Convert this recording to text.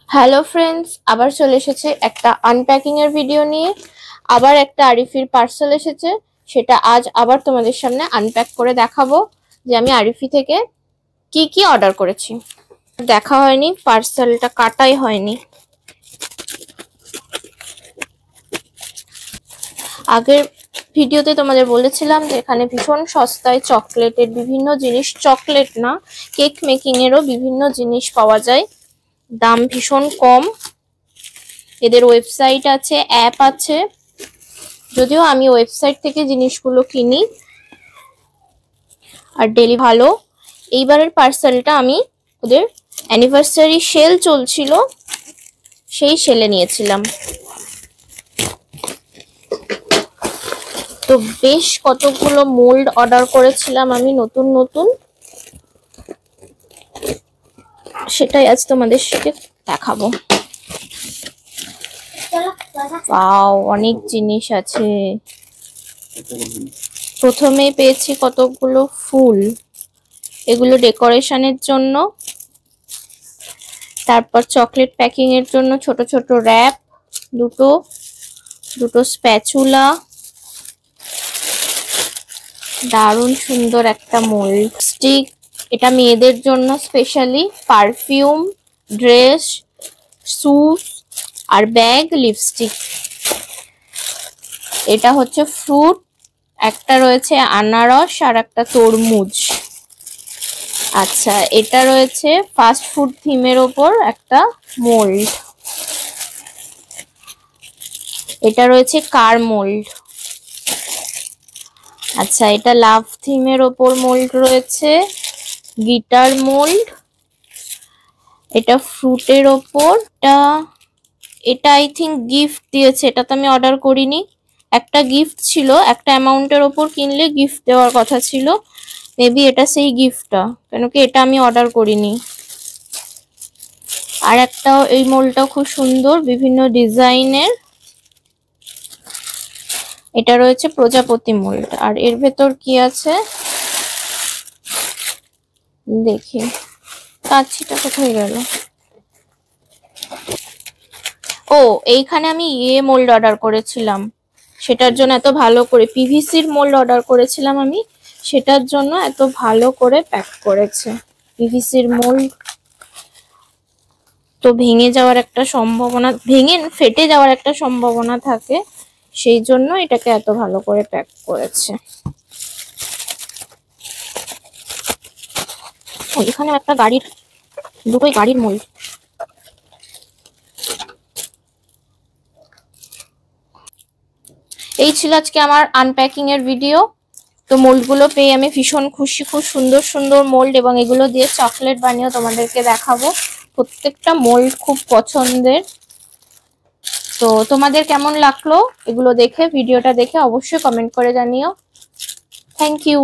Hello friends, আবার চলে এসেছে একটা আনপ্যাকিং এর ভিডিও নিয়ে। আবার একটা আরিফির পার্সেল এসেছে, সেটা আজ আবার তোমাদের সামনে আনপ্যাক করে দেখাবো যে আমি আরিফি থেকে কি কি অর্ডার করেছি। দেখা হয়নি, পার্সেলটা কাটাই হয়নি। আগের ভিডিওতে তোমাদের বলেছিলাম যে এখানে ভীষণ সস্তায় চকলেটের বিভিন্ন জিনিস, চকলেট না কেক মেকিং এরও বিভিন্ন জিনিস পাওয়া যায়, দাম ভীষণ কম। এদের ওয়েবসাইট আছে, অ্যাপ আছে, যদিও আমি ওয়েবসাইট থেকে জিনিসগুলো কিনি আর ডেলি ভালো। এইবারের পার্সেলটা আমি ওদের অ্যানিভার্সারি সেল চলছিল, সেই সেলে নিয়েছিলাম। তো বেশ কতগুলো মোল্ড অর্ডার করেছিলাম আমি নতুন নতুন, সেটাই আজ তোমাদের সাথে দেখাবো। ওয়াও, অনেক জিনিস আছে। প্রথমে পেয়েছি কতগুলো ফুল, এগুলো ডেকোরেশনের জন্য। তারপর চকলেট প্যাকিং এর জন্য ছোট ছোট র্যাপ, দুটো স্প্যাচুলা, দারুণ সুন্দর একটা মোল্ড স্টিক, এটা মেয়েদের জন্য স্পেশালি। পারফিউম, ড্রেস, শুজ আর ব্যাগ, লিপস্টিক। এটা হচ্ছে ফ্রুট, একটা রয়েছে আনারস আর একটা তরমুজ। আচ্ছা, এটা রয়েছে ফাস্ট ফুড থিমের ওপর একটা মোল্ড। এটা রয়েছে কার মোল্ড। আচ্ছা, এটা লাভ থিমের ওপর মোল্ড রয়েছে, গিটার মোল্ড। এটা ফ্রুটের ওপর, এটা আই থিঙ্ক গিফট দিয়েছে, এটা তো আমি অর্ডার করিনি। একটা গিফট ছিল, একটা অ্যামাউন্টের ওপর কিনলে গিফট দেওয়ার কথা ছিল, মেবি এটা সেই গিফটটা, কেন কি এটা আমি অর্ডার করিনি। আর একটা, এই মোল্ডটাও খুব সুন্দর, বিভিন্ন ডিজাইনের। এটা রয়েছে প্রজাপতি মোল্ড। আর এর ভেতর কি আছে দেখি, কাঁচিটা কোথায় গেল? ও, এইখানে আমি মোল্ড অর্ডার করেছিলাম, সেটার জন্য এত ভালো করে, পিভিসির মোল্ড অর্ডার করেছিলাম আমি, সেটার জন্য এত ভালো করে প্যাক করেছে। পিভিসির মোল্ড তো ভেঙে যাওয়ার একটা সম্ভাবনা, ফেটে যাওয়ার একটা সম্ভাবনা থাকে, সেই জন্য এটাকে এত ভালো করে প্যাক করেছে। এখানে একটা গাড়ির, দুটোই গাড়ির মোল্ড। এই ছিল আজকে আমার আনপ্যাকিং এর ভিডিও। তো মোল্ডগুলো পেয়ে আমি ভীষণ খুশি, খুব সুন্দর সুন্দর মোল্ড, এবং এগুলো দিয়ে চকলেট বানিয়েও তোমাদেরকে দেখাবো। প্রত্যেকটা মোল্ড খুব পছন্দের। তো তোমাদের কেমন লাগলো এগুলো দেখে, ভিডিওটা দেখে অবশ্যই কমেন্ট করে জানিও। Thank you.